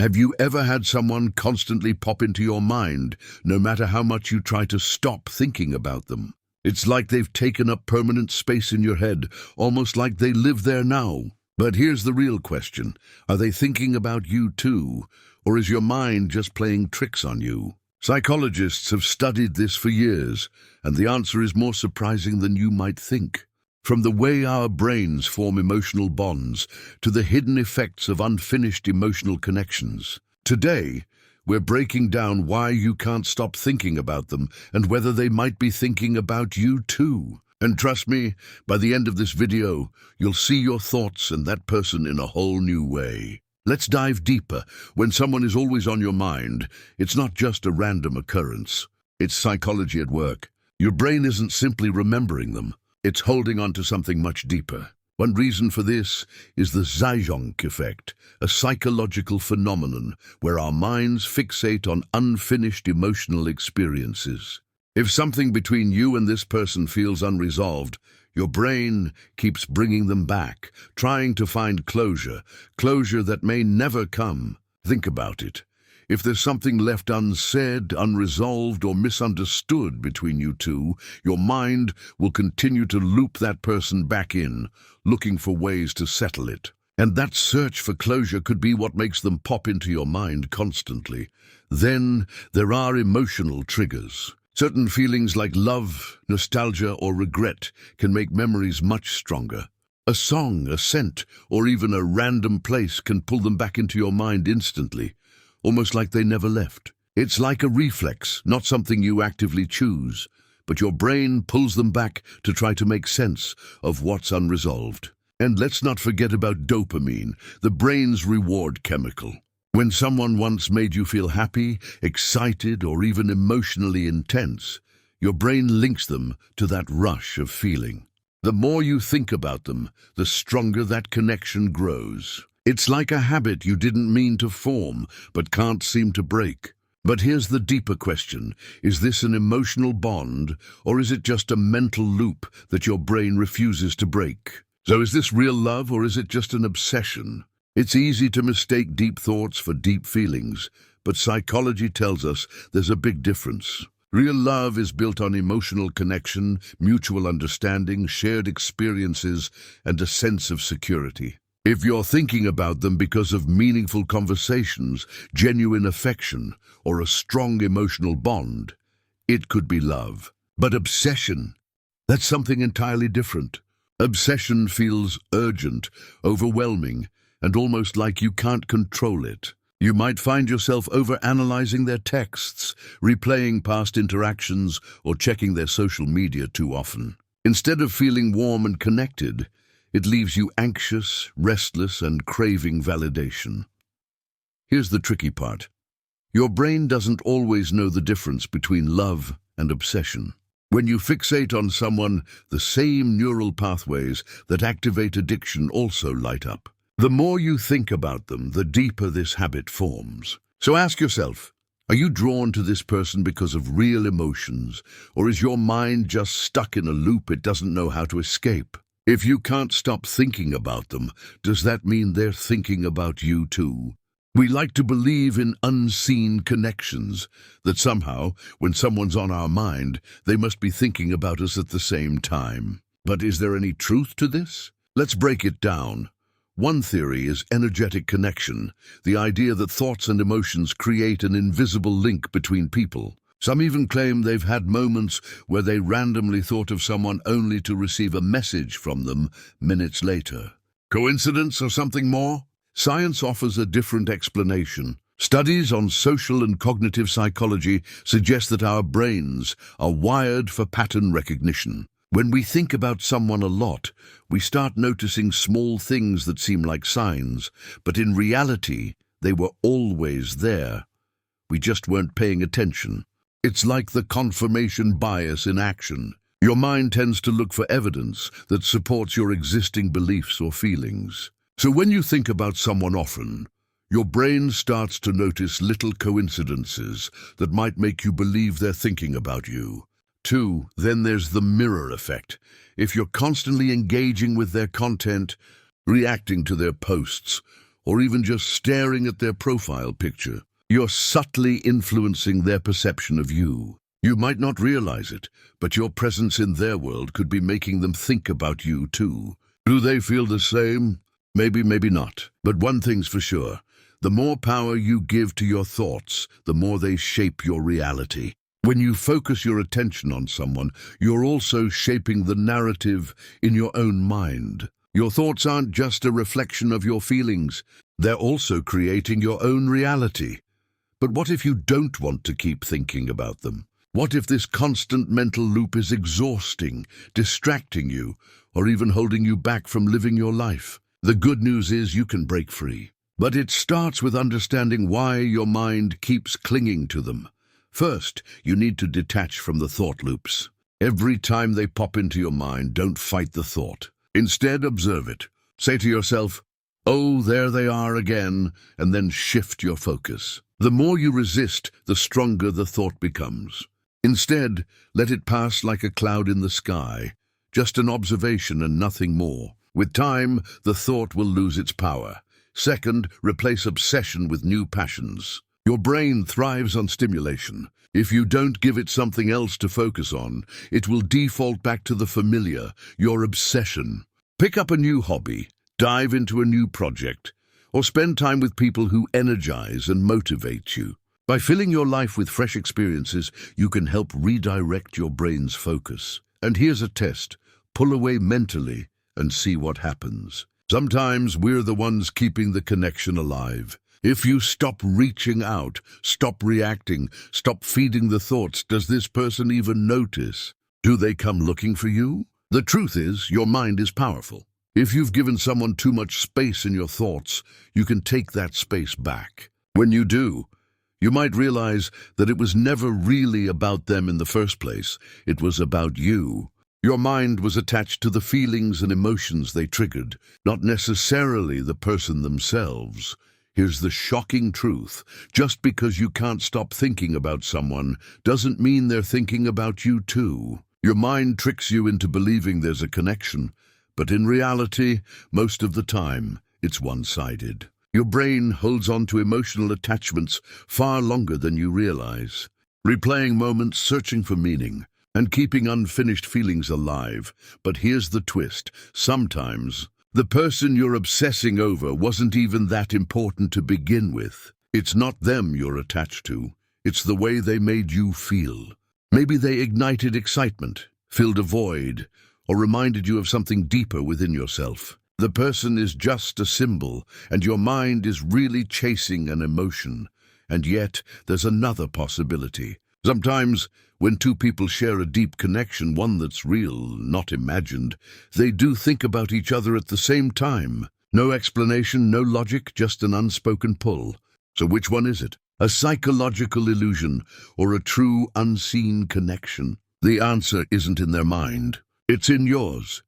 Have you ever had someone constantly pop into your mind, no matter how much you try to stop thinking about them? It's like they've taken up permanent space in your head, almost like they live there now. But here's the real question. Are they thinking about you too, or is your mind just playing tricks on you? Psychologists have studied this for years, and the answer is more surprising than you might think. From the way our brains form emotional bonds to the hidden effects of unfinished emotional connections. Today, we're breaking down why you can't stop thinking about them and whether they might be thinking about you too. And trust me, by the end of this video, you'll see your thoughts and that person in a whole new way. Let's dive deeper. When someone is always on your mind, it's not just a random occurrence. It's psychology at work. Your brain isn't simply remembering them. It's holding on to something much deeper. One reason for this is the Zhejiang effect, a psychological phenomenon where our minds fixate on unfinished emotional experiences. If something between you and this person feels unresolved, your brain keeps bringing them back, trying to find closure that may never come. Think about it. If there's something left unsaid, unresolved, or misunderstood between you two, your mind will continue to loop that person back in, looking for ways to settle it. And that search for closure could be what makes them pop into your mind constantly. Then there are emotional triggers. Certain feelings like love, nostalgia, or regret can make memories much stronger. A song, a scent, or even a random place can pull them back into your mind instantly, almost like they never left. It's like a reflex, not something you actively choose, but your brain pulls them back to try to make sense of what's unresolved. And let's not forget about dopamine, the brain's reward chemical. When someone once made you feel happy, excited, or even emotionally intense, your brain links them to that rush of feeling. The more you think about them, the stronger that connection grows. It's like a habit you didn't mean to form, but can't seem to break. But here's the deeper question. Is this an emotional bond, or is it just a mental loop that your brain refuses to break? So is this real love, or is it just an obsession? It's easy to mistake deep thoughts for deep feelings, but psychology tells us there's a big difference. Real love is built on emotional connection, mutual understanding, shared experiences, and a sense of security. If you're thinking about them because of meaningful conversations, genuine affection, or a strong emotional bond, it could be love. But obsession, that's something entirely different. Obsession feels urgent, overwhelming, and almost like you can't control it. You might find yourself overanalyzing their texts, replaying past interactions, or checking their social media too often. Instead of feeling warm and connected, it leaves you anxious, restless, and craving validation. Here's the tricky part. Your brain doesn't always know the difference between love and obsession. When you fixate on someone, the same neural pathways that activate addiction also light up. The more you think about them, the deeper this habit forms. So ask yourself, are you drawn to this person because of real emotions, or is your mind just stuck in a loop it doesn't know how to escape? If you can't stop thinking about them, does that mean they're thinking about you too? We like to believe in unseen connections, that somehow, when someone's on our mind, they must be thinking about us at the same time. But is there any truth to this? Let's break it down. One theory is energetic connection, the idea that thoughts and emotions create an invisible link between people. Some even claim they've had moments where they randomly thought of someone only to receive a message from them minutes later. Coincidence or something more? Science offers a different explanation. Studies on social and cognitive psychology suggest that our brains are wired for pattern recognition. When we think about someone a lot, we start noticing small things that seem like signs, but in reality, they were always there. We just weren't paying attention. It's like the confirmation bias in action. Your mind tends to look for evidence that supports your existing beliefs or feelings. So when you think about someone often, your brain starts to notice little coincidences that might make you believe they're thinking about you. 2, then there's the mirror effect. If you're constantly engaging with their content, reacting to their posts, or even just staring at their profile picture, you're subtly influencing their perception of you. You might not realize it, but your presence in their world could be making them think about you too. Do they feel the same? Maybe, maybe not. But one thing's for sure. The more power you give to your thoughts, the more they shape your reality. When you focus your attention on someone, you're also shaping the narrative in your own mind. Your thoughts aren't just a reflection of your feelings. They're also creating your own reality. But what if you don't want to keep thinking about them? What if this constant mental loop is exhausting, distracting you, or even holding you back from living your life? The good news is you can break free. But it starts with understanding why your mind keeps clinging to them. First, you need to detach from the thought loops. Every time they pop into your mind, don't fight the thought. Instead, observe it. Say to yourself, "Oh, there they are again," and then shift your focus. The more you resist, the stronger the thought becomes. Instead, let it pass like a cloud in the sky, just an observation and nothing more. With time, the thought will lose its power. Second, replace obsession with new passions. Your brain thrives on stimulation. If you don't give it something else to focus on, it will default back to the familiar, your obsession. Pick up a new hobby, dive into a new project, or spend time with people who energize and motivate you. By filling your life with fresh experiences, you can help redirect your brain's focus. And here's a test. Pull away mentally and see what happens. Sometimes we're the ones keeping the connection alive. If you stop reaching out, stop reacting, stop feeding the thoughts, does this person even notice? Do they come looking for you? The truth is, your mind is powerful. If you've given someone too much space in your thoughts, you can take that space back. When you do, you might realize that it was never really about them in the first place. It was about you. Your mind was attached to the feelings and emotions they triggered, not necessarily the person themselves. Here's the shocking truth. Just because you can't stop thinking about someone doesn't mean they're thinking about you too. Your mind tricks you into believing there's a connection, but in reality, most of the time, it's one-sided. Your brain holds on to emotional attachments far longer than you realize, replaying moments, searching for meaning, and keeping unfinished feelings alive. But here's the twist. Sometimes, the person you're obsessing over wasn't even that important to begin with. It's not them you're attached to. It's the way they made you feel. Maybe they ignited excitement, filled a void, or reminded you of something deeper within yourself. The person is just a symbol, and your mind is really chasing an emotion. And yet, there's another possibility. Sometimes, when two people share a deep connection, one that's real, not imagined, they do think about each other at the same time. No explanation, no logic, just an unspoken pull. So which one is it? A psychological illusion or a true unseen connection? The answer isn't in their mind. It's in yours.